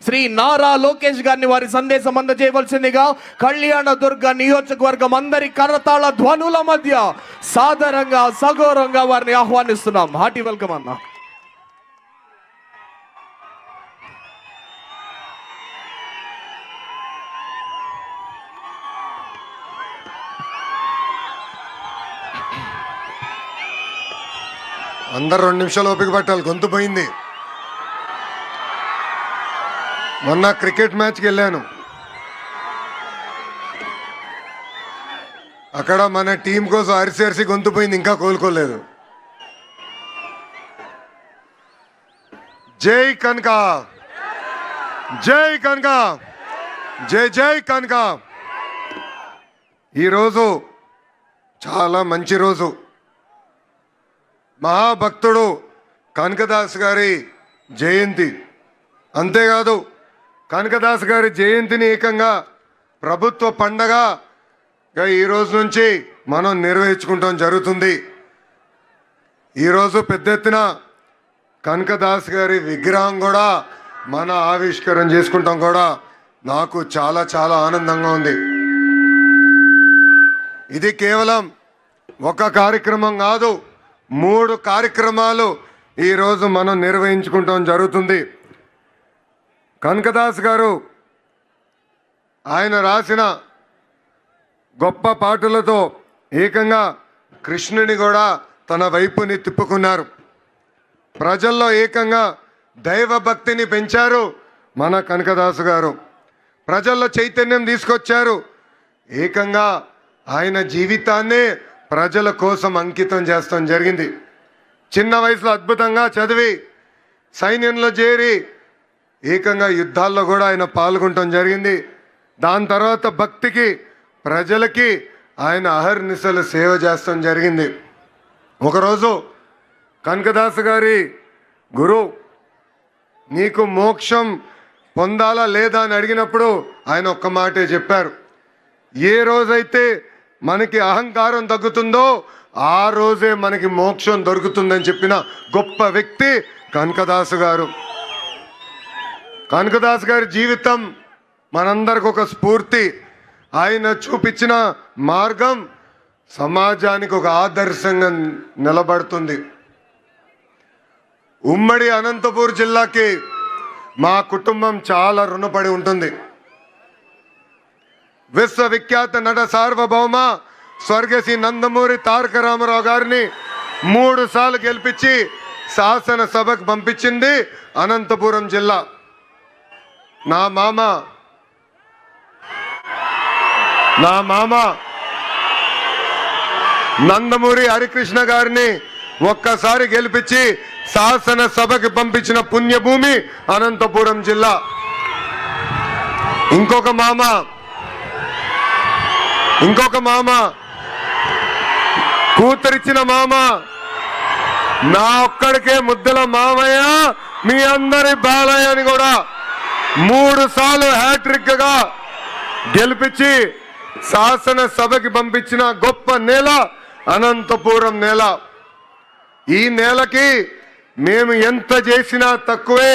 శ్రీ నారా లోకేష్ గారిని వారి సందేశం అందజేయవలసిందిగా కళ్యాణదుర్గ నియోజకవర్గం అందరి కరతాళ ధ్వనుల మధ్య సాదరంగా సగౌరవంగా వారిని ఆహ్వానిస్తున్నాం. హార్టీ వెల్కమ్ అన్న. అందరు 2 నిమిషాలు ఓపిక పట్టాలి, గొంతు పోయింది. మొన్న క్రికెట్ మ్యాచ్కి వెళ్ళాను. అక్కడ మన టీం కోసం అరిసి గొంతు పోయింది, ఇంకా కోలుకోలేదు. జై కనక, జై కనక, జై జై కనక. ఈరోజు చాలా మంచి రోజు. మహాభక్తుడు కనకదాస్ గారి జయంతి. అంతేకాదు కనకదాస్ గారి జయంతిని ఏకంగా ప్రభుత్వ పండగగా ఈరోజు నుంచి మనం నిర్వహించుకుంటాం జరుగుతుంది. ఈరోజు పెద్ద ఎత్తున కనకదాస్ గారి విగ్రహం కూడా మన ఆవిష్కరణ చేసుకుంటాం కూడా నాకు చాలా చాలా ఆనందంగా ఉంది. ఇది కేవలం ఒక కార్యక్రమం కాదు, 3 కార్యక్రమాలు ఈరోజు మనం నిర్వహించుకుంటాం జరుగుతుంది. కనకదాస్ గారు ఆయన రాసిన గొప్ప పాటలతో ఏకంగా కృష్ణుని కూడా తన వైపుని తిప్పుకున్నారు. ప్రజల్లో ఏకంగా దైవభక్తిని పెంచారు మన కనకదాసు గారు. ప్రజల్లో చైతన్యం తీసుకొచ్చారు. ఏకంగా ఆయన జీవితాన్నే ప్రజల కోసం అంకితం చేస్తాం జరిగింది. చిన్న వయసులో అద్భుతంగా చదివి సైన్యంలో చేరి ఏకంగా యుద్ధాల్లో కూడా ఆయన పాల్గొనటం జరిగింది. దాని తర్వాత భక్తికి ప్రజలకి ఆయన అహర్నిశలు సేవ చేస్తాం జరిగింది. ఒకరోజు కనకదాసు గారి గురువు నీకు మోక్షం పొందాలా లేదా అని అడిగినప్పుడు ఆయన ఒక్క మాటే చెప్పారు, ఏ రోజైతే మనకి అహంకారం తగ్గుతుందో ఆ రోజే మనకి మోక్షం దొరుకుతుందని చెప్పిన గొప్ప వ్యక్తి కనకదాసు గారు. కనకదాస్ గారి జీవితం మనందరికి ఒక స్ఫూర్తి. ఆయన చూపించిన మార్గం సమాజానికి ఒక ఆదర్శంగా నిలబడుతుంది. ఉమ్మడి అనంతపూర్ జిల్లాకి మా కుటుంబం చాలా రుణపడి ఉంటుంది. విశ్వవిఖ్యాత నట సార్వభౌమ స్వర్గశ్రీ నందమూరి తారక రామారావు గారిని 3 సార్లు గెలిపించి శాసనసభకు పంపించింది అనంతపురం జిల్లా. నా మామ నందమూరి హరికృష్ణ గారిని ఒక్కసారి గెలిపించి శాసనసభకి పంపించిన పుణ్యభూమి అనంతపురం జిల్లా. ఇంకొక మామ కూతురిచ్చిన మామ నా ఒక్కడికే ముద్దల మామయ్య, మీ అందరి బాలయ్య అని కూడా 3 సార్లు హ్యాట్రిక్ గా గెలిపించి శాసనసభకి పంపించిన గొప్ప నేల అనంతపురం నేల. ఈ నేలకి మేము ఎంత చేసినా తక్కువే.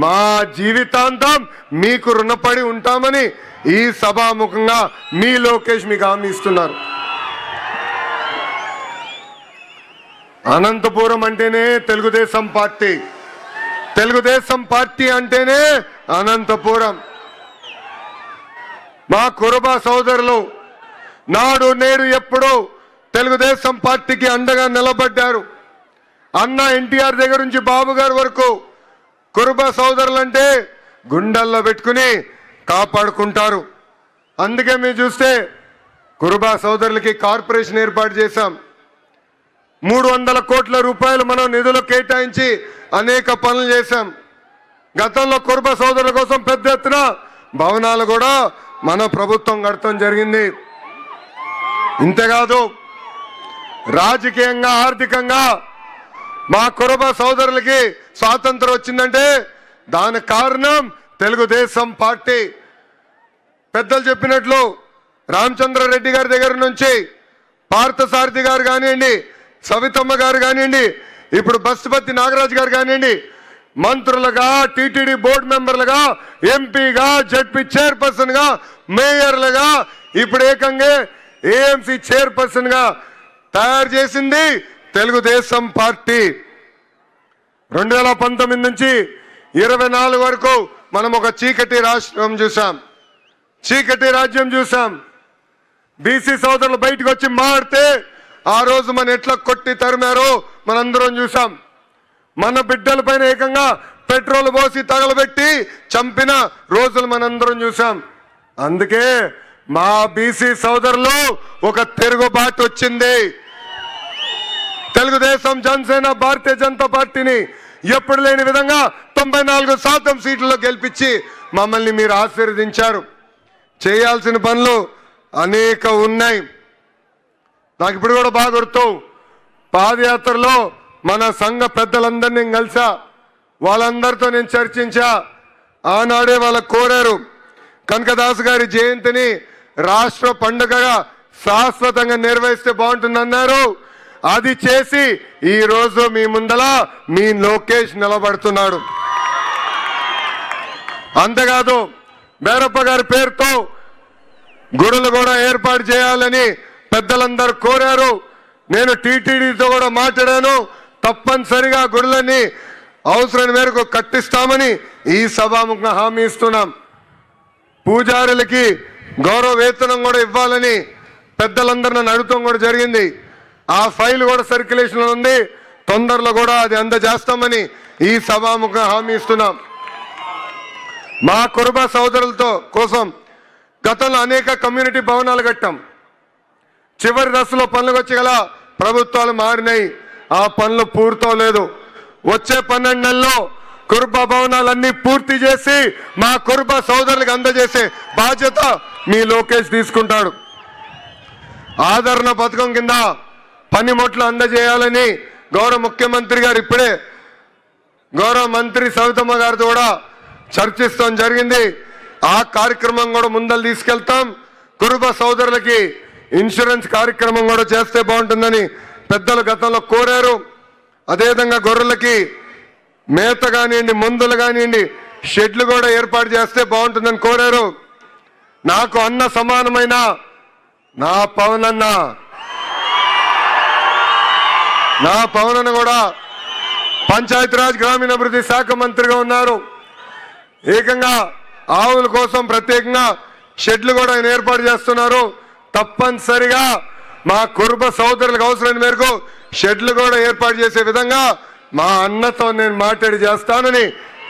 మా జీవితాంతం మీకు రుణపడి ఉంటామని ఈ సభాముఖంగా మీ లోకేష్ మీకు హామీ ఇస్తున్నారు. అనంతపురం అంటేనే తెలుగుదేశం పార్టీ, తెలుగుదేశం పార్టీ అంటేనే అనంతపురం. మా కురుబ సోదరులు నాడు నేడు ఎప్పుడూ తెలుగుదేశం పార్టీకి అండగా నిలబడ్డారు. అన్న ఎన్టీఆర్ దగ్గర నుంచి బాబు గారి వరకు కురుబ సోదరులంటే గుండెల్లో పెట్టుకుని కాపాడుకుంటారు. అందుకే మీరు చూస్తే కురుబ సోదరులకి కార్పొరేషన్ ఏర్పాటు చేశాం. 300 కోట్ల రూపాయలు మనం నిధులు కేటాయించి అనేక పనులు చేశాం. గతంలో కురుబ సోదరుల కోసం పెద్ద ఎత్తున భవనాలు కూడా మన ప్రభుత్వం కడతాం జరిగింది. ఇంతేకాదు రాజకీయంగా ఆర్థికంగా మా కురుబ సోదరులకి స్వాతంత్రం వచ్చిందంటే దానికి కారణం తెలుగుదేశం పార్టీ. పెద్దలు చెప్పినట్లు రామచంద్రారెడ్డి గారి దగ్గర నుంచి పార్థసారథి గారు కానివ్వండి, సవితమ్మ గారు కానివ్వండి, ఇప్పుడు బస్సుపతి నాగరాజు గారు కానివ్వండి, మంత్రులుగా, టీటీడీ బోర్డు మెంబర్లుగా, ఎంపీగా, జడ్పీ చైర్పర్సన్ గా, మేయర్లుగా, ఇప్పుడు ఏకంగా ఏఎంసీ చైర్పర్సన్ గా తయారు చేసింది తెలుగుదేశం పార్టీ. 2019 నుంచి 24 వరకు మనం ఒక చీకటి రాష్ట్రం చూసాం, చీకటి రాజ్యం చూసాం. బీసీ సోదరులు బయటకు వచ్చి మాడితే ఆ రోజు మన ఎట్లా కొట్టి తరిమారో మనందరం చూసాం. మన బిడ్డల పైన ఏకంగా పెట్రోల్ పోసి తగలబెట్టి చంపిన రోజులు మనందరం చూసాం. అందుకే మా బీసీ సోదరులు ఒక తిరుగుబాటు వచ్చింది. తెలుగుదేశం, జనసేన, భారతీయ జనతా పార్టీని ఎప్పుడు లేని విధంగా 94% సీట్లలో గెలిపించి మమ్మల్ని మీరు ఆశీర్వదించారు. చేయాల్సిన పనులు అనేక ఉన్నాయి. నాకు ఇప్పుడు కూడా బాగా గుర్తు, పాదయాత్రలో మన సంఘ పెద్దలందరినీ కలిసా, వాళ్ళందరితో నేను చర్చించా. ఆనాడే వాళ్ళకు కోరారు కనకదాస్ గారి జయంతిని రాష్ట్ర పండుగగా శాశ్వతంగా నిర్వహిస్తే బాగుంటుందన్నారు. అది చేసి ఈ రోజు మీ ముందల మీ లోకేష్ నిలబడుతున్నాడు. అంతేకాదు బేరప్ప గారి పేరుతో గుడులు కూడా ఏర్పాటు చేయాలని పెద్దలందరూ కోరారు. నేను టీటీడీతో కూడా మాట్లాడాను. తప్పనిసరిగా గుడులని అవసరం మేరకు కట్టిస్తామని ఈ సభాముఖంగా హామీ ఇస్తున్నాం. పూజారులకి గౌరవ వేతనం కూడా ఇవ్వాలని పెద్దలందరూ నన్ను అడుగుతాం కూడా జరిగింది. ఆ ఫైల్ కూడా సర్క్యులేషన్ ఉంది. తొందరలో కూడా అది అందజేస్తామని ఈ సభాముఖంగా హామీ ఇస్తున్నాం. మా కురుబ సోదరులతో కోసం గతంలో అనేక కమ్యూనిటీ భవనాలు కట్టాం. చివరి దశలో పనులకు వచ్చి గల ప్రభుత్వాలు మారినాయి. ఆ పనులు పూర్తవలేదు. వచ్చే 12 నెలల్లో కురుబ భవనాలన్నీ పూర్తి చేసి మా కురుబ సోదరులకు అందజేసే బాధ్యత మీ లోకేష్ తీసుకుంటాడు. ఆదరణ పథకం కింద పనిముట్లు అందజేయాలని గౌరవ ముఖ్యమంత్రి గారు ఇప్పుడే గౌరవ మంత్రి సవితమ్మ గారితో కూడా చర్చిస్తాం జరిగింది. ఆ కార్యక్రమం కూడా ముందలు తీసుకెళ్తాం. కురుబ సోదరులకి ఇన్సూరెన్స్ కార్యక్రమం కూడా చేస్తే బాగుంటుందని పెద్దలు గతంలో కోరారు. అదేవిధంగా గొర్రెలకి మేత కానివ్వండి, మందులు కానివ్వండి, షెడ్లు కూడా ఏర్పాటు చేస్తే బాగుంటుందని కోరారు. నాకు అన్న సమానమైన నా పవనన్న కూడా పంచాయతీరాజ్ గ్రామీణాభివృద్ధి శాఖ మంత్రిగా ఉన్నారు. ఏకంగా ఆవుల కోసం ప్రత్యేకంగా షెడ్లు కూడా ఆయన ఏర్పాటు చేస్తున్నారు. తప్పనిసరిగా మా కురుబ సోదరులకు అవసరమైన మేరకు షెడ్లు కూడా ఏర్పాటు చేసే విధంగా మా అన్నతో నేను మాట్లాడి చేస్తానని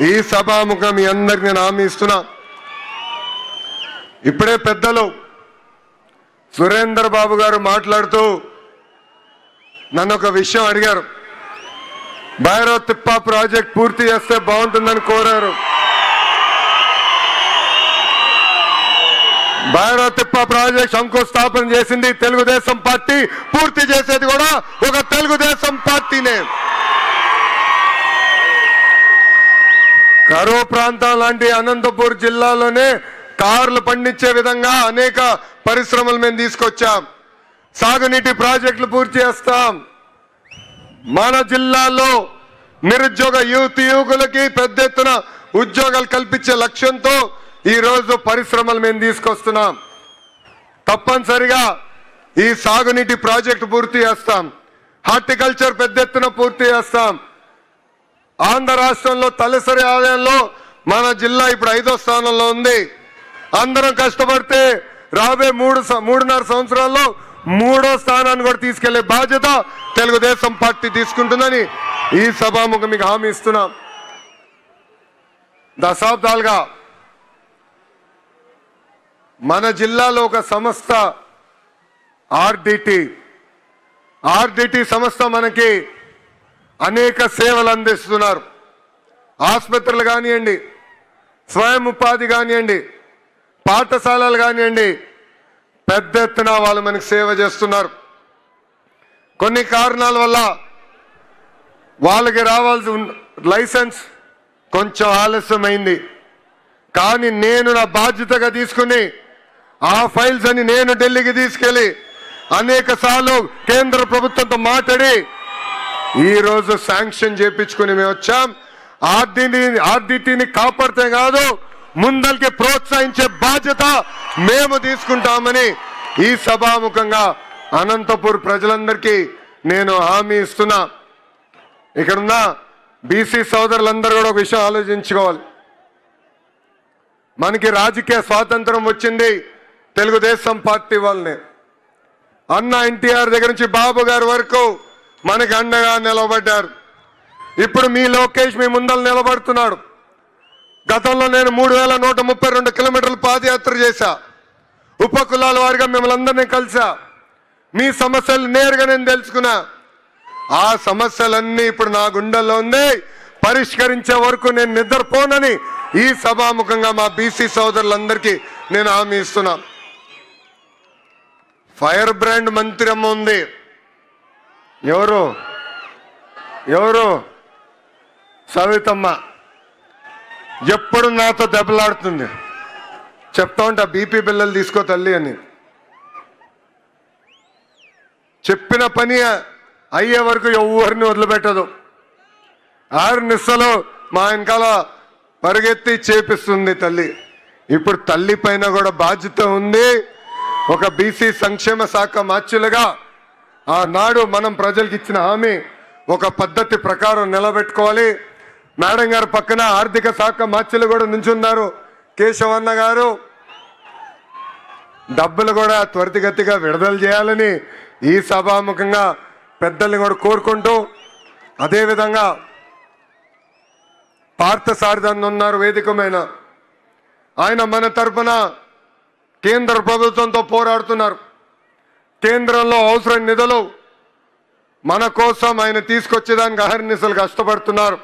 ఈ సభాముఖం మీ అందరికి నేను హామీ ఇస్తున్నా. ఇప్పుడే పెద్దలు సురేందర్ బాబు గారు మాట్లాడుతూ నన్ను ఒక విషయం అడిగారు. భైరవ తిప్ప ప్రాజెక్ట్ పూర్తి చేస్తే బాగుంటుందని కోరారు. భైరవ తిప్ప ప్రాజెక్ట్ శంకుస్థాపన చేసింది తెలుగుదేశం పార్టీ, పూర్తి చేసేది కూడా ఒక తెలుగుదేశం పార్టీనే. కరువు ప్రాంతం లాంటి అనంతపూర్ జిల్లాలోనే కార్లు పండించే విధంగా అనేక పరిశ్రమలు మేము తీసుకొచ్చాం. సాగునీటి ప్రాజెక్టులు పూర్తి చేస్తాం. మన జిల్లాలో నిరుద్యోగ యువకులకి పెద్ద ఎత్తున ఉద్యోగాలు కల్పించే లక్ష్యంతో ఈ రోజు పరిశ్రమలు మేము తీసుకొస్తున్నాం. తప్పనిసరిగా ఈ సాగునీటి ప్రాజెక్టు పూర్తి చేస్తాం. హార్టికల్చర్ పెద్ద ఎత్తున పూర్తి చేస్తాం. ఆంధ్ర రాష్ట్రంలో తలసరి ఆదాయంలో మన జిల్లా ఇప్పుడు 5వ స్థానంలో ఉంది. అందరం కష్టపడితే రాబోయే 3.5 సంవత్సరాల్లో 3వ స్థానాన్ని కూడా తీసుకెళ్లే బాధ్యత తెలుగుదేశం పార్టీ తీసుకుంటుందని ఈ సభాముఖం మీకు హామీ ఇస్తున్నాం. దశాబ్దాలుగా మన జిల్లాలో ఒక సంస్థ ఆర్డిటి సంస్థ మనకి అనేక సేవలు అందిస్తున్నారు. ఆసుపత్రులు కానివ్వండి, స్వయం ఉపాధి కానివ్వండి, పాఠశాలలు కానివ్వండి, పెద్ద ఎత్తున వాళ్ళు మనకి సేవ చేస్తున్నారు. కొన్ని కారణాల వల్ల వాళ్ళకి రావాల్సిన లైసెన్స్ కొంచెం ఆలస్యమైంది. కానీ నేను నా బాధ్యతగా తీసుకుని ఆ ఫైల్స్ అని నేను ఢిల్లీకి తీసుకెళ్లి అనేక సార్లు కేంద్ర ప్రభుత్వంతో మాట్లాడి ఈ రోజు శాంక్షన్ చేయించుకుని మేము వచ్చాం. ఆర్డిటిని కాపాడితే కాదు, ముందరికి ప్రోత్సహించే బాధ్యత మేము తీసుకుంటామని ఈ సభాముఖంగా అనంతపూర్ ప్రజలందరికీ నేను హామీ ఇస్తున్నా. ఇక్కడున్న బీసీ సోదరులందరూ కూడా ఒక విషయం ఆలోచించుకోవాలి. మనకి రాజకీయ స్వాతంత్రం వచ్చింది తెలుగుదేశం పార్టీ వాళ్ళని. అన్న ఎన్టీఆర్ దగ్గర నుంచి బాబు గారి వరకు మనకి అండగా నిలబడ్డారు. ఇప్పుడు మీ లోకేష్ మీ ముందర నిలబడుతున్నాడు. గతంలో నేను 3132 కిలోమీటర్లు పాదయాత్ర చేశా. ఉపకులాల వారిగా మిమ్మల్ని అందరినీ కలిసా. మీ సమస్యలు నేరుగా నేను తెలుసుకున్నా. ఆ సమస్యలన్నీ ఇప్పుడు నా గుండెల్లో ఉంది. పరిష్కరించే వరకు నేను నిద్రపోనని ఈ సభాముఖంగా మా బీసీ సోదరులందరికీ నేను హామీ ఇస్తున్నా. ఫైర్ బ్రాండ్ మంత్రి అమ్మ ఉంది. ఎవరు సవితమ్మ. ఎప్పుడు నాతో దెబ్బలాడుతుంది. చెప్తా ఉంటా బీపీ బిల్లలు తీసుకో తల్లి అని. చెప్పిన పని అయ్యే వరకు ఎవరిని వదిలిపెట్టదు. 6 నిమిషాలు మా వెనకాల పరిగెత్తి చేపిస్తుంది తల్లి. ఇప్పుడు తల్లి పైన కూడా బాధ్యత ఉంది. ఒక బీసీ సంక్షేమ శాఖ మార్చులుగా ఆనాడు మనం ప్రజలకు ఇచ్చిన హామీ ఒక పద్ధతి ప్రకారం నిలబెట్టుకోవాలి. మేడం గారు పక్కన ఆర్థిక శాఖ మార్చులు కూడా నుంచున్నారు, కేశవన్న గారు. డబ్బులు కూడా త్వరితగతిగా విడుదల చేయాలని ఈ సభాముఖంగా పెద్దల్ని కూడా కోరుకుంటూ, అదేవిధంగా పార్థసారథి ఉన్నారు వేదికమైన. ఆయన మన తరఫున కేంద్ర ప్రభుత్వంతో పోరాడుతున్నారు. కేంద్రంలో అవసరం నిధులు మన కోసం ఆయన తీసుకొచ్చేదానికి అహర్నిశలు కష్టపడుతున్నారు.